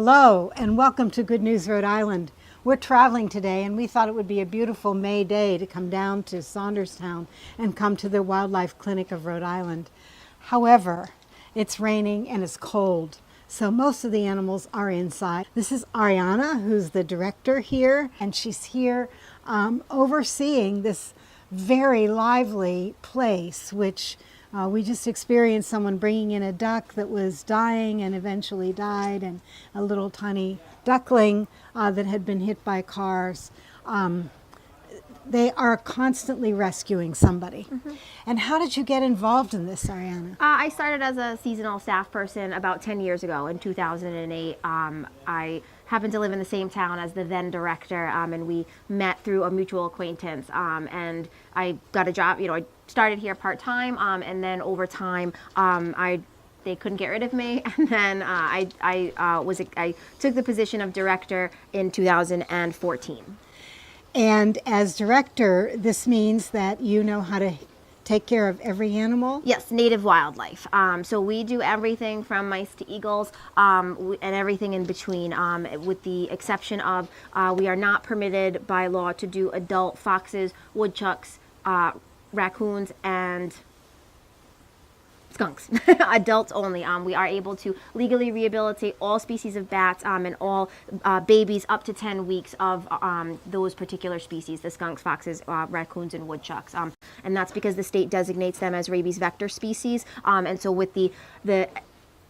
Hello and welcome to Good News Rhode Island. We're traveling today and we thought it would be a beautiful May day to come down to Saunderstown and come to the Wildlife Clinic of Rhode Island. However, it's raining and it's cold, so most of the animals are inside. This is Ariana, who's the director here, and she's here overseeing this very lively place, which we just experienced someone bringing in a duck that was dying and eventually died, and a little tiny duckling that had been hit by cars. They are constantly rescuing somebody. Mm-hmm. And how did you get involved in this, Ariana? I started as a seasonal staff person about 10 years ago in 2008. I happened to live in the same town as the then director, and we met through a mutual acquaintance. And I got a job, I started here part-time, and then over time, they couldn't get rid of me, and then I took the position of director in 2014. And as director, this means that you know how to take care of every animal? Yes, native wildlife. So we do everything from mice to eagles, and everything in between, with the exception of we are not permitted by law to do adult foxes, woodchucks, raccoons, and skunks. Adults only. We are able to legally rehabilitate all species of bats, and all babies up to 10 weeks of those particular species, the skunks, foxes, raccoons, and woodchucks. And that's because the state designates them as rabies vector species. And so with the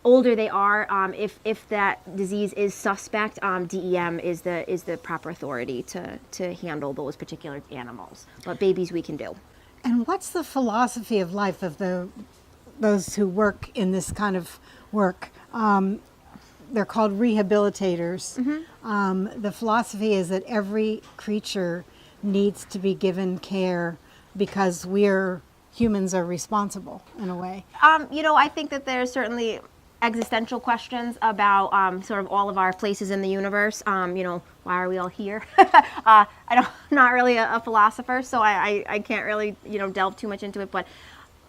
older they are, if that disease is suspect, DEM is the proper authority to handle those particular animals. But babies we can do. And what's the philosophy of life of those who work in this kind of work? They're called rehabilitators. Mm-hmm. The philosophy is that every creature needs to be given care because humans are responsible in a way. I think that there's certainly existential questions about sort of all of our places in the universe. Why are we all here? I'm not really a philosopher, so I can't really delve too much into it, but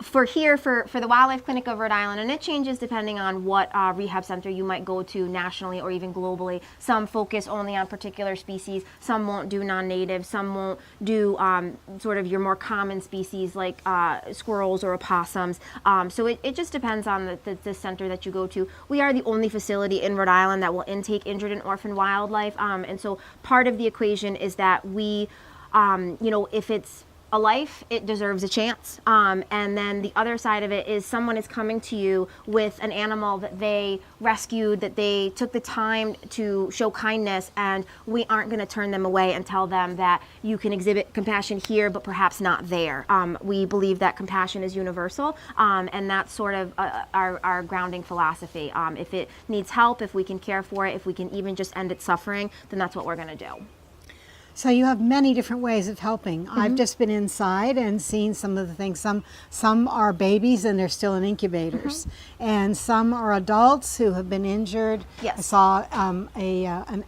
for the Wildlife Clinic of Rhode Island, and it changes depending on what rehab center you might go to nationally or even globally. Some focus only on particular species, some won't do non-native, some won't do sort of your more common species like squirrels or opossums. So it just depends on the center that you go to. We are the only facility in Rhode Island that will intake injured and orphaned wildlife, and so part of the equation is that we, if it's a life, it deserves a chance. And then the other side of it is someone is coming to you with an animal that they rescued, that they took the time to show kindness, and we aren't going to turn them away and tell them that you can exhibit compassion here, but perhaps not there. We believe that compassion is universal, and that's sort of our grounding philosophy. If it needs help, if we can care for it, if we can even just end its suffering, then that's what we're going to do. So you have many different ways of helping. Mm-hmm. I've just been inside and seen some of the things. Some are babies and they're still in incubators, mm-hmm. and some are adults who have been injured. Yes. I saw an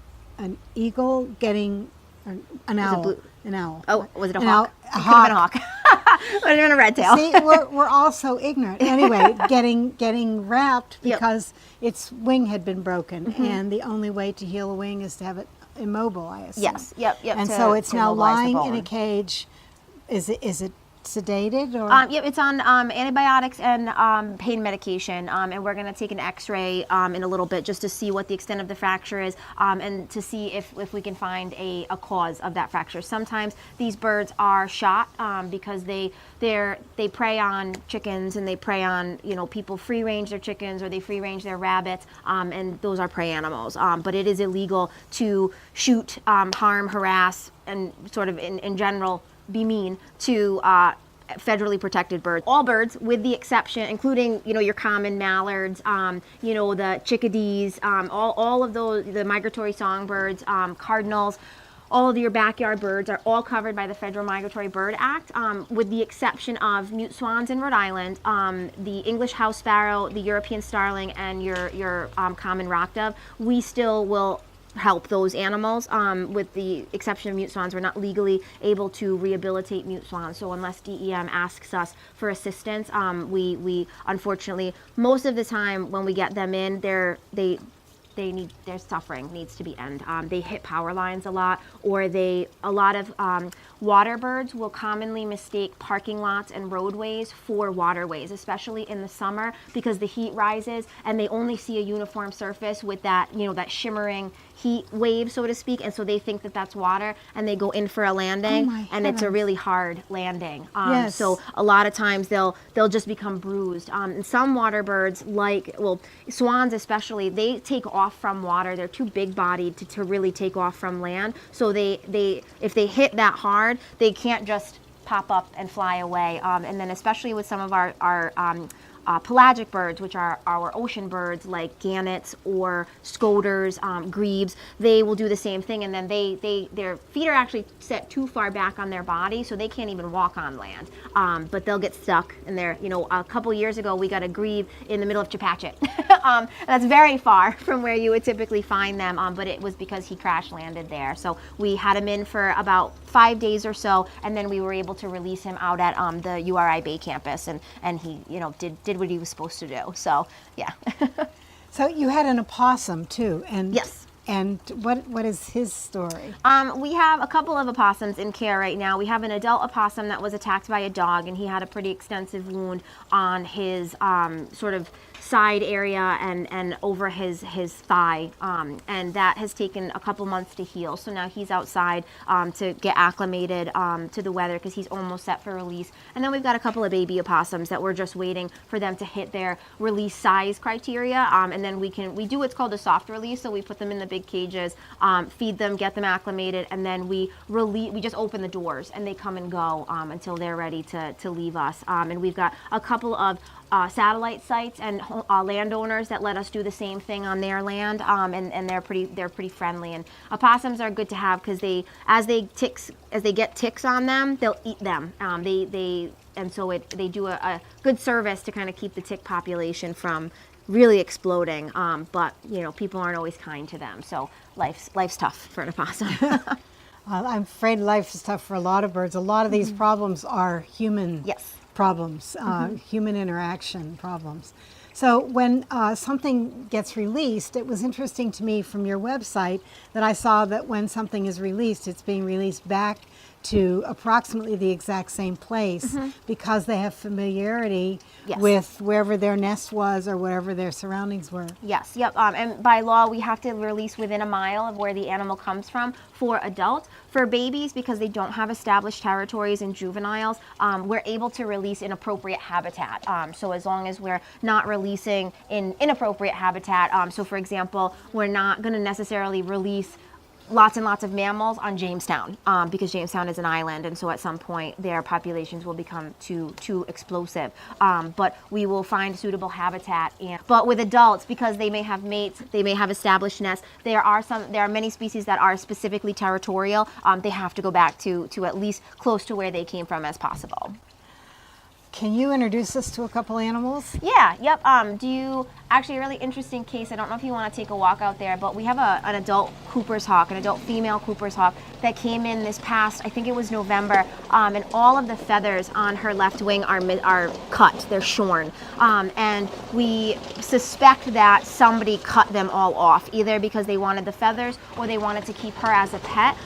eagle getting an owl. An owl. Oh, was it a It hawk? could have been a hawk. Would have been a red tail. See, we're all so ignorant. Anyway, getting wrapped because its wing had been broken, mm-hmm. and the only way to heal a wing is to have it immobile, I assume. Yes, yep. And so it's now lying in a cage. Is it sedated or? Yep, it's on antibiotics and pain medication, and we're going to take an X-ray in a little bit just to see what the extent of the fracture is, and to see if we can find a cause of that fracture. Sometimes these birds are shot because they prey on chickens, and they prey on people free range their chickens or they free range their rabbits, and those are prey animals. But it is illegal to shoot, harm, harass, and sort of in general be mean to federally protected birds. All birds, with the exception, including your common mallards, the chickadees, all of those, the migratory songbirds, cardinals, all of your backyard birds are all covered by the Federal Migratory Bird Act, with the exception of mute swans in Rhode Island, the English house sparrow, the European starling, and your common rock dove. We still will help those animals. With the exception of mute swans, we're not legally able to rehabilitate mute swans. So unless DEM asks us for assistance, we unfortunately, most of the time when we get them in, they their suffering needs to be ended. They hit power lines a lot, or a lot of water birds will commonly mistake parking lots and roadways for waterways, especially in the summer, because the heat rises and they only see a uniform surface with that, that shimmering heat wave, so to speak, and so they think that that's water, and they go in for a landing, and it's a really hard landing. Yes. So a lot of times they'll just become bruised. And some water birds, swans especially, they take off from water. They're too big-bodied to really take off from land. So if they hit that hard, they can't just pop up and fly away. And then especially with some of our pelagic birds, which are our ocean birds like gannets or scoters, grebes, they will do the same thing, and then their feet are actually set too far back on their body, so they can't even walk on land. But they'll get stuck in there. A couple years ago, we got a grebe in the middle of Chepachet. That's very far from where you would typically find them, but it was because he crash landed there. So we had him in for about 5 days or so, and then we were able to release him out at the URI Bay campus, and he, did what he was supposed to do. So, yeah. So you had an opossum too, and yes. And what is his story? We have a couple of opossums in care right now. We have an adult opossum that was attacked by a dog, and he had a pretty extensive wound on his sort of side area and over his thigh, and that has taken a couple months to heal. So now he's outside to get acclimated to the weather, because he's almost set for release. And then we've got a couple of baby opossums that we're just waiting for them to hit their release size criteria, and then we do what's called a soft release. So we put them in the big cages, feed them, get them acclimated, and then we just open the doors and they come and go until they're ready to leave us. And we've got a couple of satellite sites and landowners that let us do the same thing on their land, and they're pretty friendly. And opossums are good to have, because as they get ticks on them, they'll eat them. They do a good service to kind of keep the tick population from really exploding. But people aren't always kind to them, so life's tough for an opossum. I'm afraid life is tough for a lot of birds. A lot of these problems are human. Yes. Problems, human interaction problems. So when something gets released, it was interesting to me from your website that I saw that when something is released, it's being released back to approximately the exact same place, because they have familiarity with wherever their nest was or wherever their surroundings were. Yes, yep. And by law, we have to release within a mile of where the animal comes from for adults. For babies, because they don't have established territories and juveniles, we're able to release in appropriate habitat. So as long as we're not releasing in inappropriate habitat, so for example, we're not going to necessarily release lots and lots of mammals on Jamestown, because Jamestown is an island, and so at some point their populations will become too explosive. But we will find suitable habitat. But with adults, because they may have mates, they may have established nests, there are many species that are specifically territorial. They have to go back to at least close to where they came from as possible. Can you introduce us to a couple animals? Yeah, yep. Actually, a really interesting case. I don't know if you want to take a walk out there, but we have an adult Cooper's hawk, an adult female Cooper's hawk that came in this past, I think it was November, and all of the feathers on her left wing are cut, they're shorn. And we suspect that somebody cut them all off, either because they wanted the feathers or they wanted to keep her as a pet,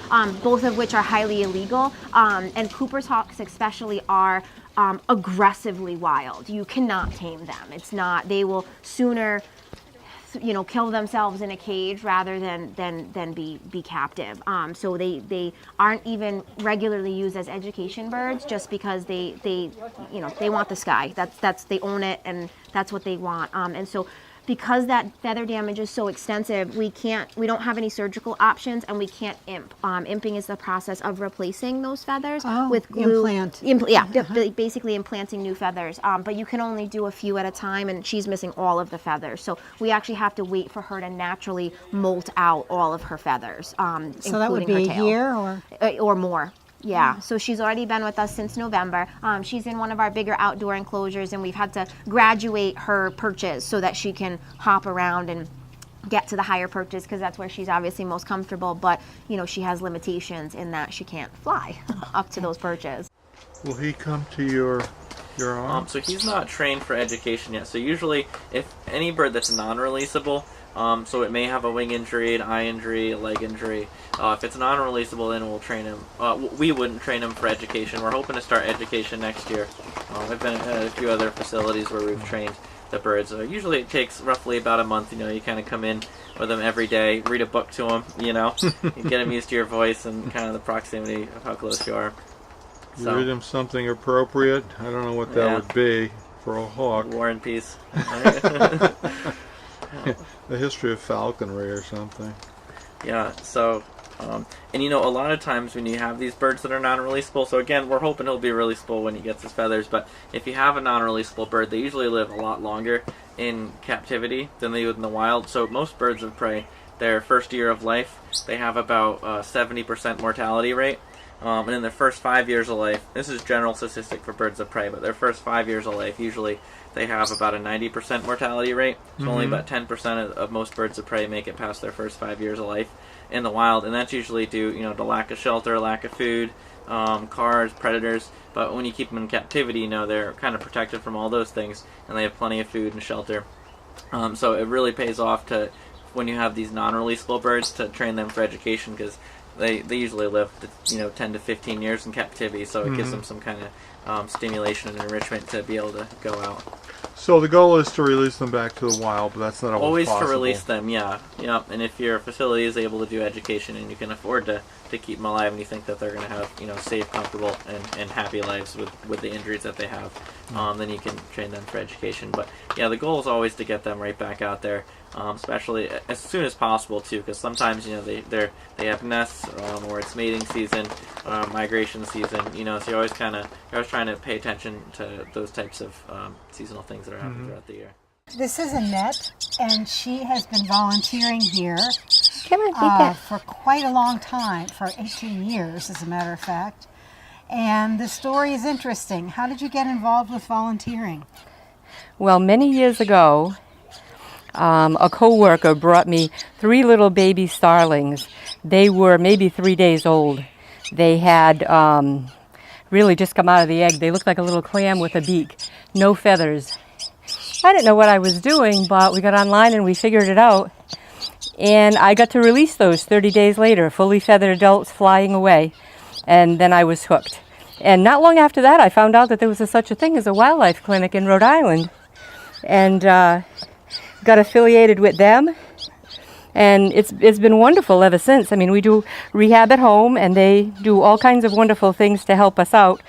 both of which are highly illegal. And Cooper's hawks especially are aggressively wild. You cannot tame them. They will sooner, kill themselves in a cage rather than be captive. So they aren't even regularly used as education birds, just because they want the sky. They own it, and that's what they want. And so, because that feather damage is so extensive, we don't have any surgical options, and we can't imp. Imping is the process of replacing those feathers with glue. Basically implanting new feathers. But you can only do a few at a time, and she's missing all of the feathers. So we actually have to wait for her to naturally molt out all of her feathers, so that would be a year or more. Yeah, so she's already been with us since November. She's in one of our bigger outdoor enclosures, and we've had to graduate her perches so that she can hop around and get to the higher perches, because that's where she's obviously most comfortable. But, she has limitations in that she can't fly up to those perches. Will he come to your arm? So he's not trained for education yet. So usually, if any bird that's non-releasable, So it may have a wing injury, an eye injury, a leg injury. If it's non-releasable, then we'll train him. We wouldn't train him for education. We're hoping to start education next year. I've been at a few other facilities where we've trained the birds. Usually it takes roughly about a month. You kind of come in with them every day, read a book to them, you get them used to your voice and kind of the proximity of how close you are. You read them something appropriate. I don't know what that would be for a hawk. War and Peace. The history of falconry or something. Yeah, so, and a lot of times when you have these birds that are non-releasable, so again, we're hoping he'll be releasable when he gets his feathers, but if you have a non-releasable bird, they usually live a lot longer in captivity than they would in the wild. So most birds of prey, their first year of life, they have about 70% mortality rate. And in their first 5 years of life, this is general statistic for birds of prey, but their first 5 years of life, usually they have about a 90% mortality rate. So only about 10% of most birds of prey make it past their first 5 years of life in the wild, and that's usually due, to lack of shelter, lack of food, cars, predators. But when you keep them in captivity, they're kind of protected from all those things, and they have plenty of food and shelter. So it really pays off to, when you have these non-releasable birds, to train them for education, because they usually live 10 to 15 years in captivity, so it gives them some kind of stimulation and enrichment to be able to go out. So the goal is to release them back to the wild, but that's not always possible. To release them, yeah. And if your facility is able to do education and you can afford to keep them alive, and you think that they're going to have safe, comfortable, and happy lives with the injuries that they have, then you can train them for education. But yeah, the goal is always to get them right back out there, especially as soon as possible too, because sometimes they have nests, or it's mating season, migration season. So you're always trying to pay attention to those types of seasonal things that are happening throughout the year. This is Annette, and she has been volunteering here for quite a long time, for 18 years, as a matter of fact. And the story is interesting. How did you get involved with volunteering? Well, many years ago, a co-worker brought me 3 little baby starlings. They were maybe 3 days old. They had really just come out of the egg. They looked like a little clam with a beak, no feathers. I didn't know what I was doing, but we got online and we figured it out. And I got to release those 30 days later, fully feathered adults flying away. And then I was hooked. And not long after that, I found out that there was such a thing as a wildlife clinic in Rhode Island. And got affiliated with them. And it's been wonderful ever since. I mean, we do rehab at home, and they do all kinds of wonderful things to help us out.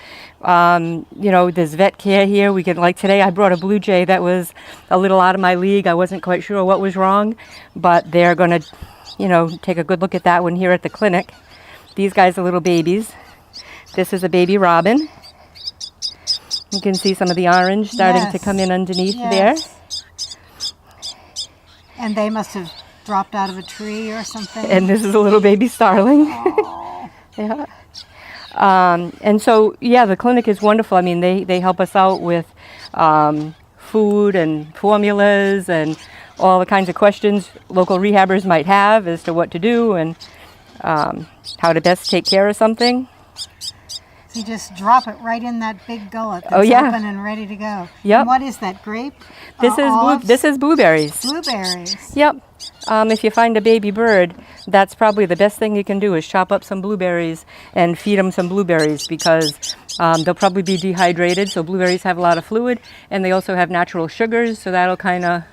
There's vet care here. We can, like today, I brought a blue jay that was a little out of my league. I wasn't quite sure what was wrong, but they're going to, take a good look at that one here at the clinic. These guys are little babies. This is a baby robin. You can see some of the orange starting to come in underneath there. And they must have dropped out of a tree or something. And this is a little baby starling. Yeah. And so, the clinic is wonderful. I mean, they help us out with food and formulas and all the kinds of questions local rehabbers might have as to what to do and how to best take care of something. So you just drop it right in that big gullet that's open and ready to go. Yep. And what is that, grape? This is blueberries. Blueberries. Yep. If you find a baby bird, that's probably the best thing you can do is chop up some blueberries and feed them some blueberries, because they'll probably be dehydrated. So blueberries have a lot of fluid, and they also have natural sugars. So that'll kind of,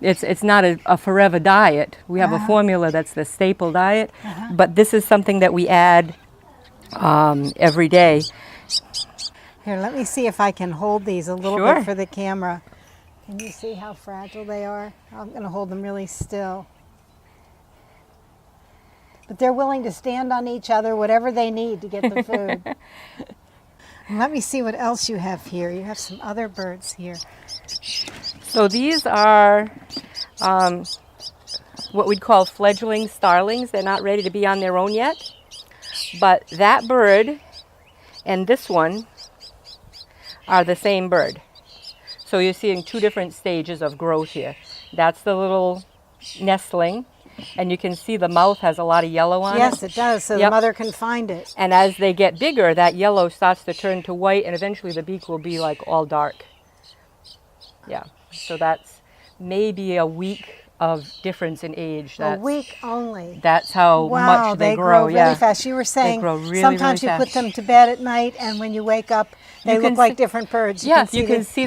it's not a forever diet. We have a formula that's the staple diet, but this is something that we add every day. Here, let me see if I can hold these a little bit for the camera. Can you see how fragile they are? I'm going to hold them really still. But they're willing to stand on each other, whatever they need to get the food. And let me see what else you have here. You have some other birds here. So these are what we'd call fledgling starlings. They're not ready to be on their own yet. But that bird and this one are the same bird. So you're seeing 2 different stages of growth here. That's the little nestling, and you can see the mouth has a lot of yellow on it. Yes, it does, so the mother can find it. And as they get bigger, that yellow starts to turn to white, and eventually the beak will be like all dark. Yeah, so that's maybe a week of difference in age. A week only. That's how Wow, much they grow. really Yeah, fast. You were saying grow really, sometimes really you put fast. them to bed at night, and when you wake up, they You look can like see- different birds. Yes, see you can the- see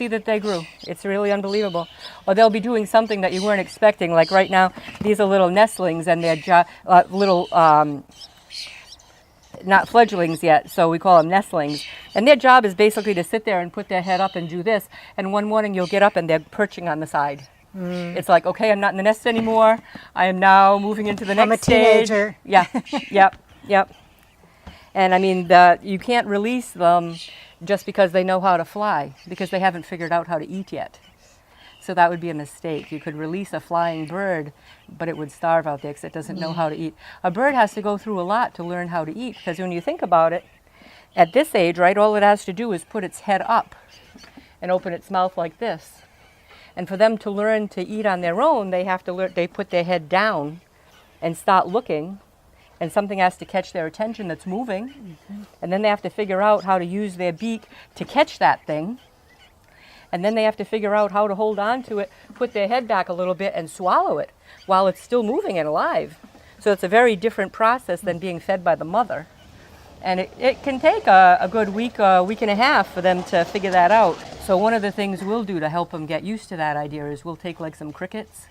that they grew. It's really unbelievable. Or they'll be doing something that you weren't expecting. Like right now, these are little nestlings, and they're little. Not fledglings yet, so we call them nestlings. And their job is basically to sit there and put their head up and do this. And one morning you'll get up and they're perching on the side. It's like, okay, I'm not in the nest anymore. I am now moving into the I'm next a stage. teenager. Yeah, yep. And I mean, you can't release them just because they know how to fly, because they haven't figured out how to eat yet. So that would be a mistake. You could release a flying bird, but it would starve out there because it doesn't know how to eat. A bird has to go through a lot to learn how to eat, because when you think about it, at this age, right, all it has to do is put its head up and open its mouth like this. And for them to learn to eat on their own, they have to learn, they put their head down and start looking, and something has to catch their attention that's moving. And then they have to figure out how to use their beak to catch that thing. And then they have to figure out how to hold on to it, put their head back a little bit, and swallow it while it's still moving and alive. So it's a very different process than being fed by the mother. And it can take a good week and a half for them to figure that out. So one of the things we'll do to help them get used to that idea is we'll take like some crickets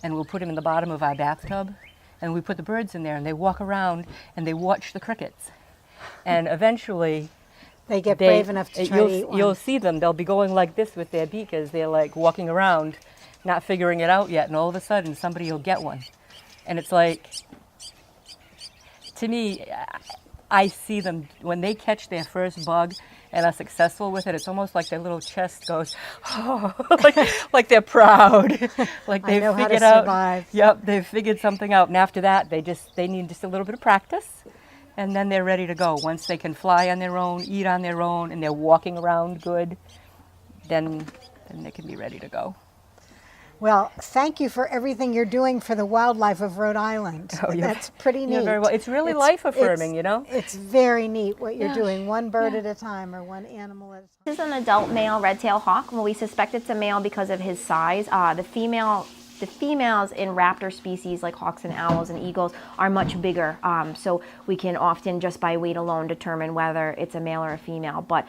and we'll put them in the bottom of our bathtub, and we put the birds in there, and they walk around and they watch the crickets. And eventually They get brave enough to try to eat one. you'll see them. They'll be going like this with their beak as they're like walking around, not figuring it out yet. And all of a sudden, somebody will get one. And it's like, to me, I see them, when they catch their first bug and are successful with it, it's almost like their little chest goes, oh, like they're proud. Like I they've know how to figured out. survive. Yep, they've figured something out. And after that, they need just a little bit of practice. And then they're ready to go. Once they can fly on their own, eat on their own, and they're walking around good, then they can be ready to go. Well, thank you for everything you're doing for the wildlife of Rhode Island. That's pretty neat. You're very well. It's really life affirming, you know? It's very neat what you're doing, one bird at a time or one animal at a time. This is an adult male red-tailed hawk. Well, we suspect it's a male because of his size. The females in raptor species like hawks and owls and eagles are much bigger, so we can often just by weight alone determine whether it's a male or a female. But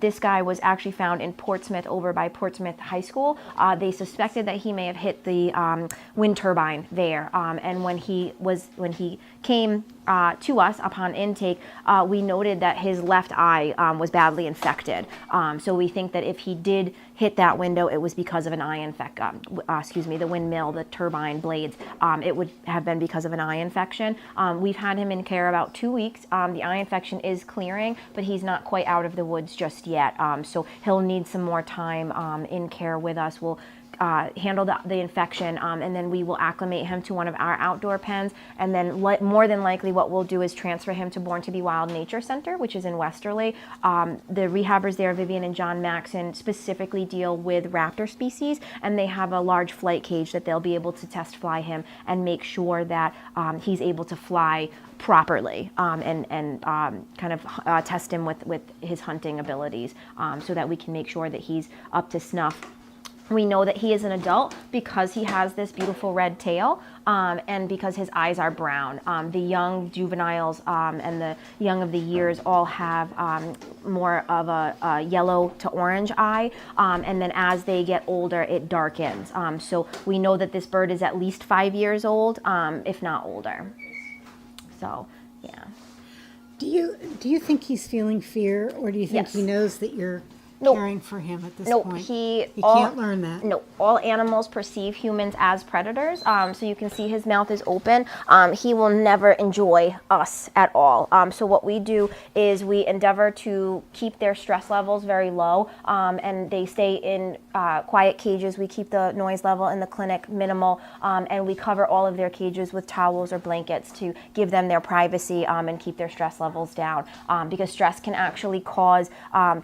this guy was actually found in Portsmouth, over by Portsmouth High School. They suspected that he may have hit the wind turbine there, and when he came to us upon intake, we noted that his left eye was badly infected. So we think that if he did hit that window, it was because of an eye infection. The windmill, the turbine blades. It would have been because of an eye infection. We've had him in care about 2 weeks. The eye infection is clearing, but he's not quite out of the woods just yet. So he'll need some more time in care with us. We'll handle the infection, and then we will acclimate him to one of our outdoor pens, and then more than likely what we'll do is transfer him to Born to Be Wild Nature Center, which is in Westerly. The rehabbers there, Vivian and John Maxon, specifically deal with raptor species, and they have a large flight cage that they'll be able to test fly him and make sure that he's able to fly properly, and kind of test him with his hunting abilities, so that we can make sure that he's up to snuff. We know that he is an adult because he has this beautiful red tail, and because his eyes are brown. The young juveniles and the young of the years all have more of a yellow to orange eye, and then as they get older, it darkens. So we know that this bird is at least 5 years old, if not older. So, yeah. Do you think he's feeling fear, or do you think Yes. he knows that you're Nope. caring for him at this No, point? he can't learn that. No, all animals perceive humans as predators. So you can see his mouth is open. He will never enjoy us at all. So what we do is we endeavor to keep their stress levels very low, and they stay in quiet cages. We keep the noise level in the clinic minimal, and we cover all of their cages with towels or blankets to give them their privacy, and keep their stress levels down, because stress can actually cause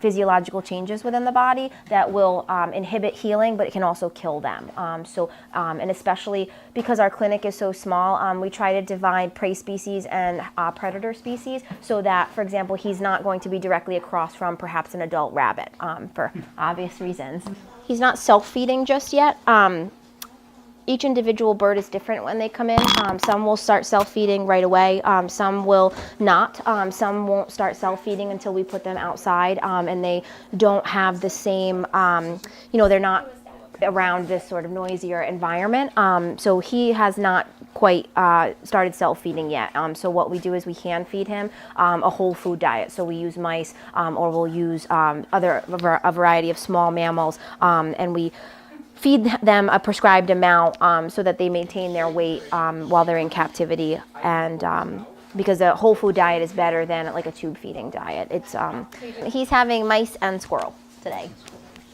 physiological changes within the body that will inhibit healing, but it can also kill them. And especially because our clinic is so small, we try to divide prey species and predator species, so that, for example, he's not going to be directly across from perhaps an adult rabbit, for obvious reasons. He's not self-feeding just yet. each individual bird is different when they come in. Some will start self-feeding right away. Some will not. Some won't start self-feeding until we put them outside, and they don't have the same, they're not around this sort of noisier environment. So he has not quite started self-feeding yet. So what we do is we hand feed him a whole food diet. So we use mice, or we'll use a variety of small mammals, and we feed them a prescribed amount so that they maintain their weight while they're in captivity, and because a whole food diet is better than like a tube feeding diet. It's he's having mice and squirrel today.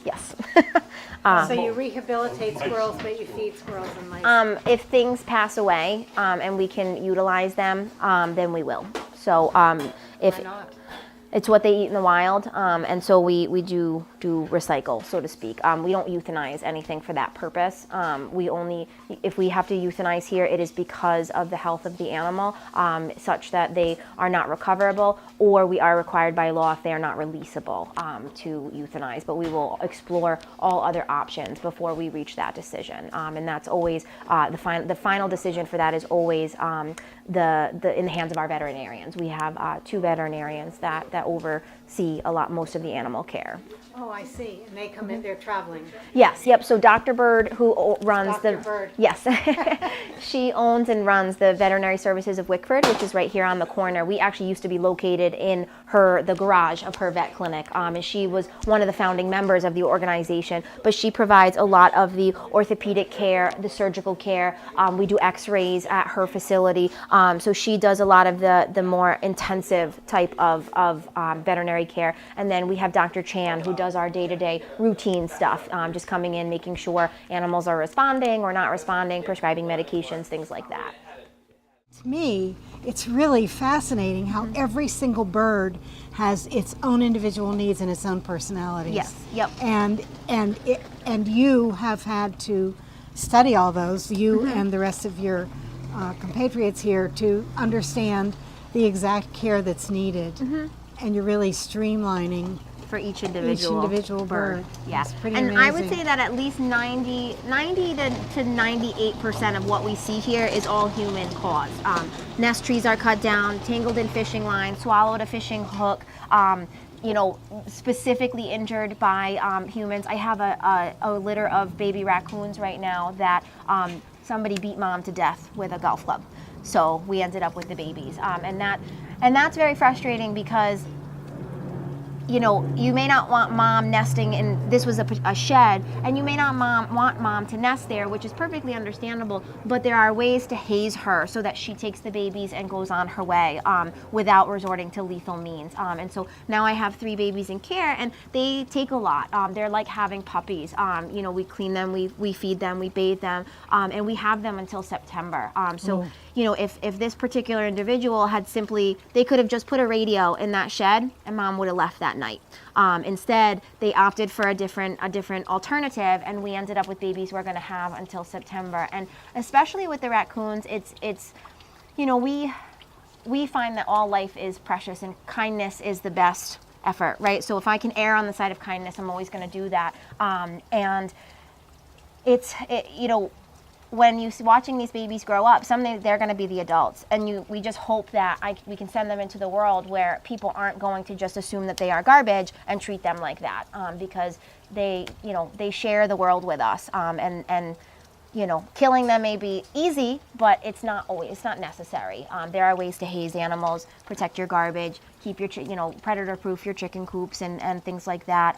Yes. So you rehabilitate squirrels, but you feed squirrels and mice. If things pass away and we can utilize them, then we will. So if Why not? it's what they eat in the wild, and so we do recycle, so to speak. We don't euthanize anything for that purpose. We only, if we have to euthanize here, it is because of the health of the animal, such that they are not recoverable, or we are required by law if they are not releasable to euthanize. But we will explore all other options before we reach that decision, and that's always the final decision for that is always in the hands of our veterinarians. We have 2 veterinarians that oversee most of the animal care. Oh, I see. And they come in, they're traveling. Yes, yep. So Dr. Bird, who runs Dr. Bird. Yes, she owns and runs the Veterinary Services of Wickford, which is right here on the corner. We actually used to be located in the garage of her vet clinic, and she was one of the founding members of the organization. But she provides a lot of the orthopedic care, the surgical care. We do X-rays at her facility, so she does a lot of the more intensive type of veterinary care. And then we have Dr. Chan, who does our day-to-day routine stuff, just coming in, making sure animals are responding or not responding, prescribing medications, things like that. To me, it's really fascinating how every single bird has its own individual needs and its own personalities. Yes, yep. And you have had to study all those, you and the rest of your compatriots here, to understand the exact care that's needed. And you're really streamlining For each individual bird. Yeah, It's pretty and amazing. I would say that at least 90 to 98% of what we see here is all human caused. Nest trees are cut down, tangled in fishing lines, swallowed a fishing hook, specifically injured by humans. I have a litter of baby raccoons right now that somebody beat mom to death with a golf club. So we ended up with the babies, and that's very frustrating because you may not want mom nesting in, this was a shed, and you may not want mom to nest there, which is perfectly understandable, but there are ways to haze her so that she takes the babies and goes on her way without resorting to lethal means. And so now I have 3 babies in care, and they take a lot. They're like having puppies. We clean them, we feed them, we bathe them, and we have them until September. If this particular individual had they could have just put a radio in that shed and mom would have left that night. Instead, they opted for a different alternative, and we ended up with babies we're going to have until September. And especially with the raccoons, we find that all life is precious and kindness is the best effort, right? So if I can err on the side of kindness, I'm always going to do that. And when you're watching these babies grow up, someday they're going to be the adults, and we just hope that we can send them into the world where people aren't going to just assume that they are garbage and treat them like that, because they share the world with us, and killing them may be easy, but it's not necessary. There are ways to haze animals, protect your garbage, keep your predator-proof your chicken coops and things like that,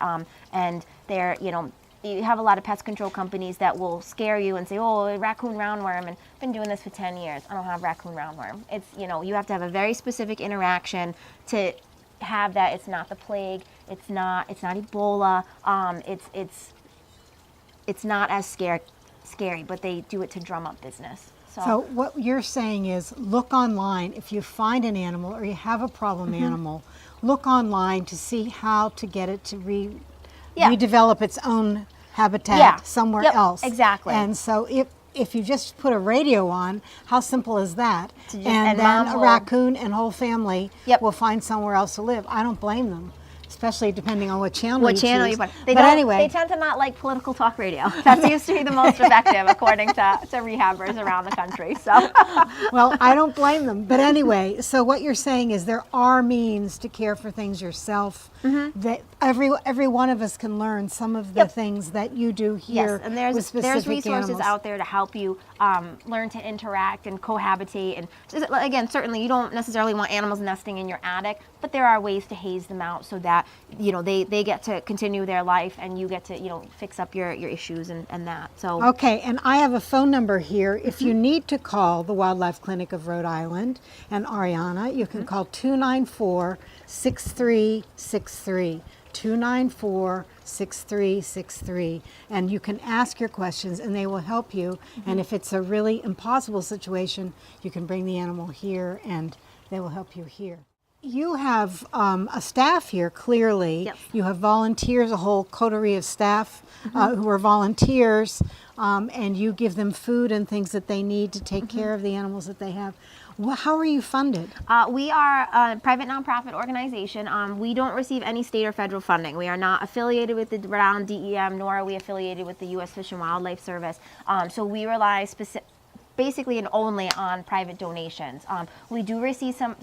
and they're you have a lot of pest control companies that will scare you and say, oh, raccoon roundworm, and I've been doing this for 10 years. I don't have raccoon roundworm. It's, you have to have a very specific interaction to have that. It's not the plague. It's not Ebola. It's not as scary, but they do it to drum up business. So what you're saying is look online. If you find an animal or you have a problem animal, look online to see how to get it to redevelop its own habitat somewhere else. Exactly. And so if you just put a radio on, how simple is that? And then a raccoon and whole family will find somewhere else to live. I don't blame them. especially depending on what channel What you channel choose. you put. But anyway, they tend to not like political talk radio. That seems to be the most effective, according to rehabbers around the country. So, well, I don't blame them. But anyway, so what you're saying is there are means to care for things yourself. That every one of us can learn some of the things that you do here. yes, and with there's specific resources animals. out there to help you learn to interact and cohabitate. And again, certainly you don't necessarily want animals nesting in your attic, but there are ways to haze them out so that they get to continue their life and you get to fix up your issues and that. So Okay, and I have a phone number here. If you need to call the Wildlife Clinic of Rhode Island and Ariana, you can call 294-6363. 294-6363, and you can ask your questions and they will help you. And if it's a really impossible situation, you can bring the animal here and they will help you here. You have a staff here, clearly. Yep. You have volunteers, a whole coterie of staff who are volunteers, and you give them food and things that they need to take care of the animals that they have. Well, how are you funded? We are a private nonprofit organization. We don't receive any state or federal funding. We are not affiliated with the Rhode Island DEM, nor are we affiliated with the U.S. Fish and Wildlife Service. So we rely basically and only on private donations. We do receive some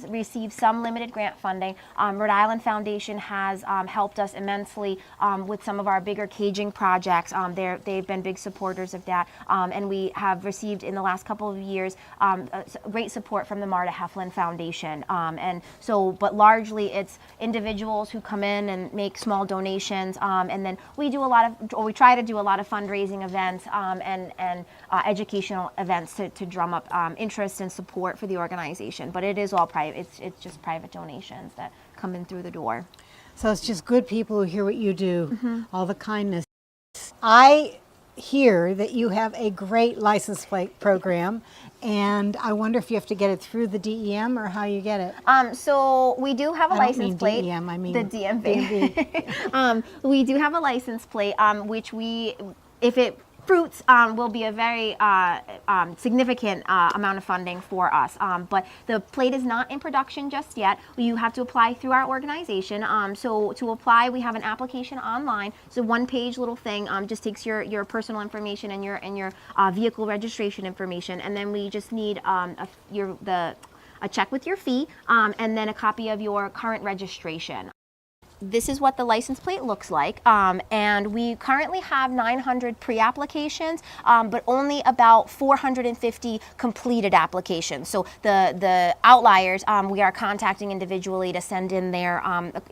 limited grant funding. Rhode Island Foundation has helped us immensely with some of our bigger caging projects. They've been big supporters of that, and we have received in the last couple of years great support from the Marta Heflin Foundation. But largely it's individuals who come in and make small donations, and then we try to do a lot of fundraising events and educational events to drum up interest and support for the organization. But it is all private. It's just private donations that come in through the door. So it's just good people who hear what you do, all the kindness. I hear that you have a great license plate program, and I wonder if you have to get it through the DEM or how you get it. So we do have a license plate. DEM, I mean the DMV. We do have a license plate, which if it fruits, will be a very significant amount of funding for us. But the plate is not in production just yet. You have to apply through our organization. So to apply, we have an application online. It's a one-page little thing. Just takes your personal information and your vehicle registration information, and then we just need a check with your fee, and then a copy of your current registration. This is what the license plate looks like, and we currently have 900 pre-applications, but only about 450 completed applications. So the outliers, we are contacting individually to send in their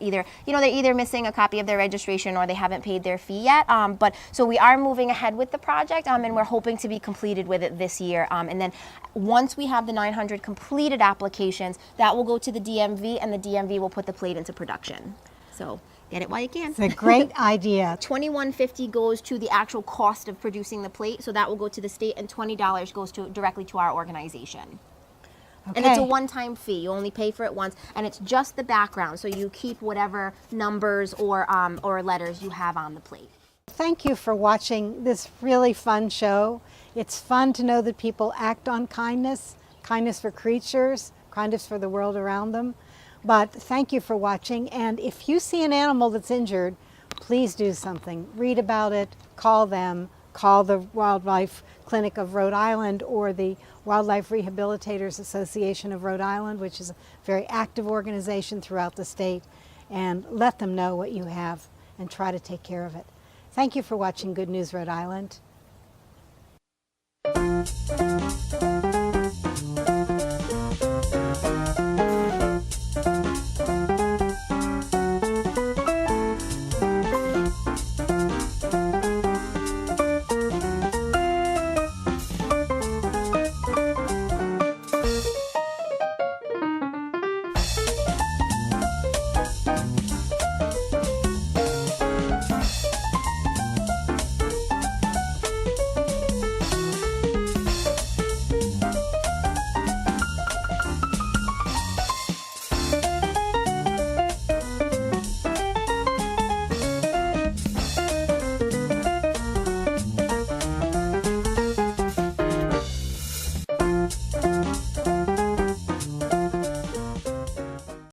they're either missing a copy of their registration or they haven't paid their fee yet. But so we are moving ahead with the project, and we're hoping to be completed with it this year. And then once we have the 900 completed applications, that will go to the DMV, and the DMV will put the plate into production. So get it while you can. It's a great idea. $21.50 goes to the actual cost of producing the plate, so that will go to the state, and $20 goes directly to our organization. Okay. And it's a one-time fee. You only pay for it once, and it's just the background, so you keep whatever numbers or letters you have on the plate. Thank you for watching this really fun show. It's fun to know that people act on kindness, kindness for creatures, kindness for the world around them. But thank you for watching, and if you see an animal that's injured, please do something. Read about it, call them, call the Wildlife Clinic of Rhode Island or the Wildlife Rehabilitators Association of Rhode Island, which is a very active organization throughout the state, and let them know what you have and try to take care of it. Thank you for watching Good News Rhode Island.